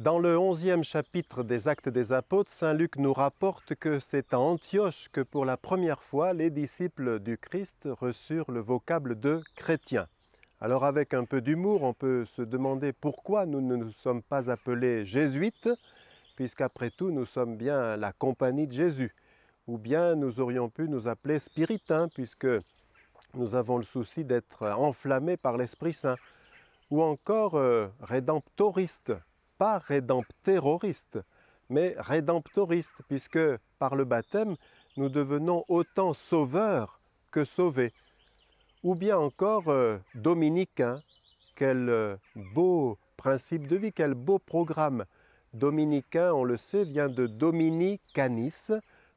Dans le 11e chapitre des Actes des Apôtres, saint Luc nous rapporte que c'est à Antioche que pour la première fois les disciples du Christ reçurent le vocable de chrétiens. Alors avec un peu d'humour, on peut se demander pourquoi nous ne nous sommes pas appelés jésuites, puisqu'après tout nous sommes bien la compagnie de Jésus. Ou bien nous aurions pu nous appeler spiritains, puisque nous avons le souci d'être enflammés par l'Esprit Saint. Ou encore rédemptoristes, pas rédempterroristes, mais rédemptoristes, puisque par le baptême, nous devenons autant sauveurs que sauvés. Ou bien encore dominicains, quel beau principe de vie, quel beau programme. Dominicain, on le sait, vient de Domini Canis,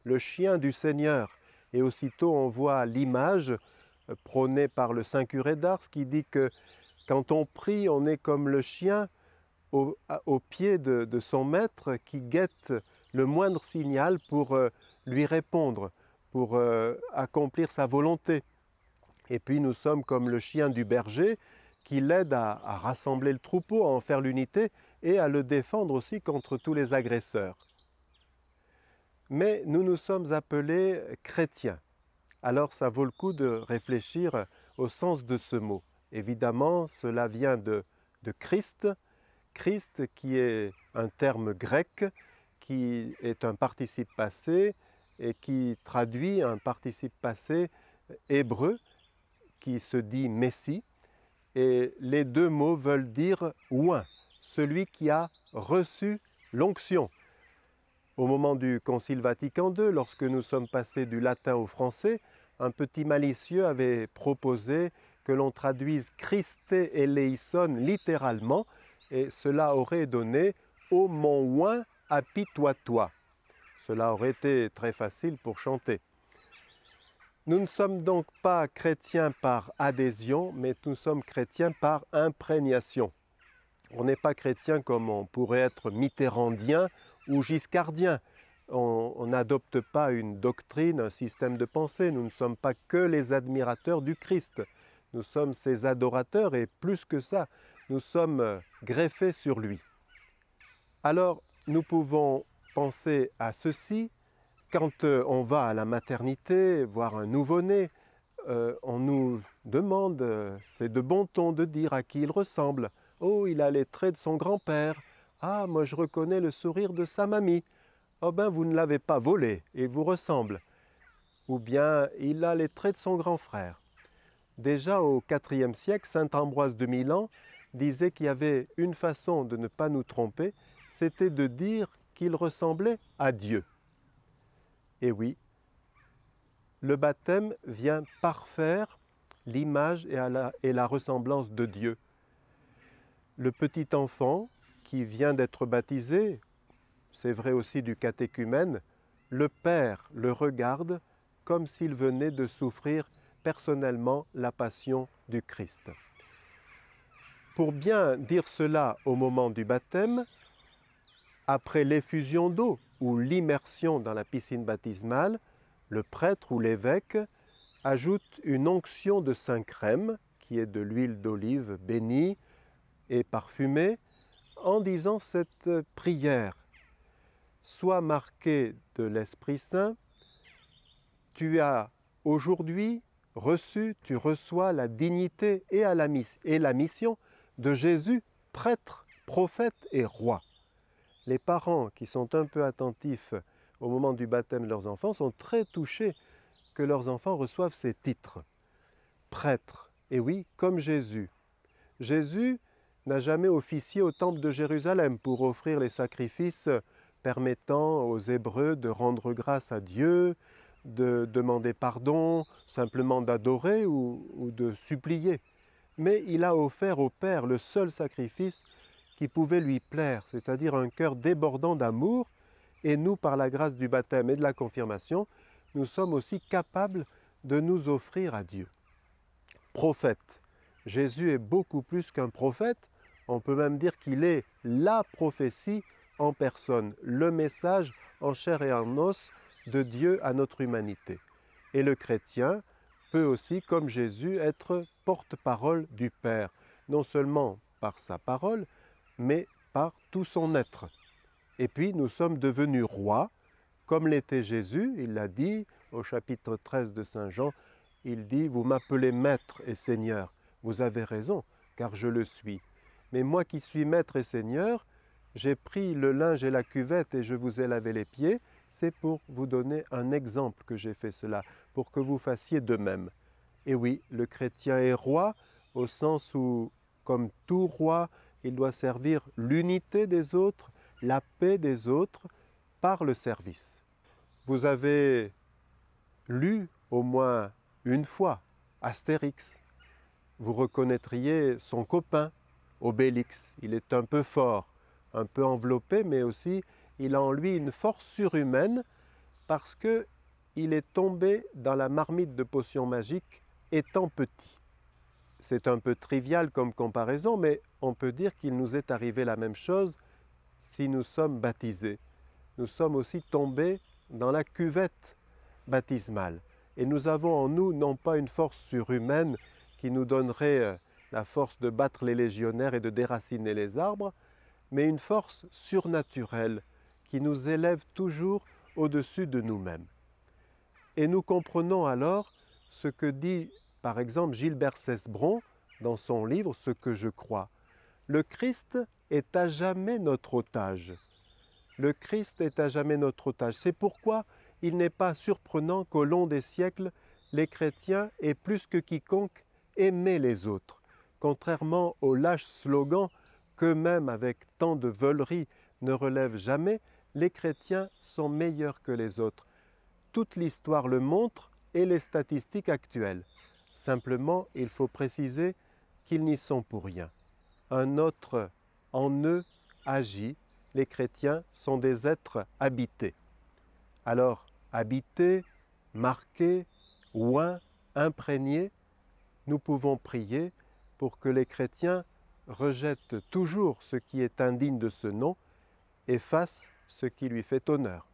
le chien du Seigneur. Et aussitôt on voit l'image prônée par le saint curé d'Ars qui dit que quand on prie, on est comme le chien au pied de son maître qui guette le moindre signal pour lui répondre, pour accomplir sa volonté. Et puis nous sommes comme le chien du berger qui l'aide à rassembler le troupeau, à en faire l'unité et à le défendre aussi contre tous les agresseurs. Mais nous nous sommes appelés chrétiens. Alors ça vaut le coup de réfléchir au sens de ce mot. Évidemment, cela vient de Christ, Christ qui est un terme grec, qui est un participe passé et qui traduit un participe passé hébreu qui se dit Messie. Et les deux mots veulent dire oint, celui qui a reçu l'onction. Au moment du Concile Vatican II, lorsque nous sommes passés du latin au français, un petit malicieux avait proposé que l'on traduise Christe eleison littéralement, et cela aurait donné « Ô mon oint, apitoie-toi ». Cela aurait été très facile pour chanter. Nous ne sommes donc pas chrétiens par adhésion, mais nous sommes chrétiens par imprégnation. On n'est pas chrétien comme on pourrait être mitterrandien ou giscardien. On n'adopte pas une doctrine, un système de pensée. Nous ne sommes pas que les admirateurs du Christ. Nous sommes ses adorateurs et plus que ça, nous sommes greffés sur lui. Alors, nous pouvons penser à ceci. Quand on va à la maternité, voir un nouveau-né, on nous demande, c'est de bon ton de dire à qui il ressemble. Oh, il a les traits de son grand-père. Ah, moi je reconnais le sourire de sa mamie. Oh ben, vous ne l'avez pas volé, il vous ressemble. Ou bien, il a les traits de son grand frère. Déjà au IVe siècle, saint Ambroise de Milan disait qu'il y avait une façon de ne pas nous tromper, c'était de dire qu'il ressemblait à Dieu. Et oui, le baptême vient parfaire l'image et la ressemblance de Dieu. Le petit enfant qui vient d'être baptisé, c'est vrai aussi du catéchumène, le Père le regarde comme s'il venait de souffrir personnellement la passion du Christ. Pour bien dire cela au moment du baptême, après l'effusion d'eau ou l'immersion dans la piscine baptismale, le prêtre ou l'évêque ajoute une onction de Saint-Crème, qui est de l'huile d'olive bénie et parfumée, en disant cette prière. Sois marqué de l'Esprit Saint, tu as aujourd'hui reçu, tu reçois la dignité et la mission de Jésus, prêtre, prophète et roi. Les parents qui sont un peu attentifs au moment du baptême de leurs enfants sont très touchés que leurs enfants reçoivent ces titres. Prêtre, et oui, comme Jésus. Jésus n'a jamais officié au temple de Jérusalem pour offrir les sacrifices permettant aux Hébreux de rendre grâce à Dieu, de demander pardon, simplement d'adorer ou de supplier. Mais il a offert au Père le seul sacrifice qui pouvait lui plaire, c'est-à-dire un cœur débordant d'amour, et nous, par la grâce du baptême et de la confirmation, nous sommes aussi capables de nous offrir à Dieu. Prophète. Jésus est beaucoup plus qu'un prophète, on peut même dire qu'il est la prophétie en personne, le message en chair et en os de Dieu à notre humanité. Et le chrétien peut aussi, comme Jésus, être porte-parole du Père, non seulement par sa parole, mais par tout son être. Et puis nous sommes devenus rois, comme l'était Jésus, il l'a dit au chapitre 13 de Saint Jean, il dit « Vous m'appelez Maître et Seigneur ». Vous avez raison, car je le suis. Mais moi qui suis Maître et Seigneur, j'ai pris le linge et la cuvette et je vous ai lavé les pieds, c'est pour vous donner un exemple que j'ai fait cela, pour que vous fassiez de même. Et oui, le chrétien est roi, au sens où, comme tout roi, il doit servir l'unité des autres, la paix des autres, par le service. Vous avez lu au moins une fois Astérix. Vous reconnaîtriez son copain, Obélix. Il est un peu fort, un peu enveloppé, mais aussi il a en lui une force surhumaine parce qu'il est tombé dans la marmite de potions magiques étant petit. C'est un peu trivial comme comparaison, mais on peut dire qu'il nous est arrivé la même chose si nous sommes baptisés. Nous sommes aussi tombés dans la cuvette baptismale. Et nous avons en nous non pas une force surhumaine qui nous donnerait la force de battre les légionnaires et de déraciner les arbres, mais une force surnaturelle qui nous élève toujours au-dessus de nous-mêmes. Et nous comprenons alors ce que dit par exemple Gilbert Cesbron dans son livre « Ce que je crois ». Le Christ est à jamais notre otage. Le Christ est à jamais notre otage. C'est pourquoi il n'est pas surprenant qu'au long des siècles, les chrétiens aient plus que quiconque aimé les autres, contrairement aux lâches slogans qu'eux-mêmes, avec tant de veulerie, ne relèvent jamais, les chrétiens sont meilleurs que les autres. Toute l'histoire le montre et les statistiques actuelles. Simplement, il faut préciser qu'ils n'y sont pour rien. Un autre en eux agit. Les chrétiens sont des êtres habités. Alors, habités, marqués, oints, imprégnés, nous pouvons prier pour que les chrétiens rejettent toujours ce qui est indigne de ce nom et fassent ce qui lui fait honneur.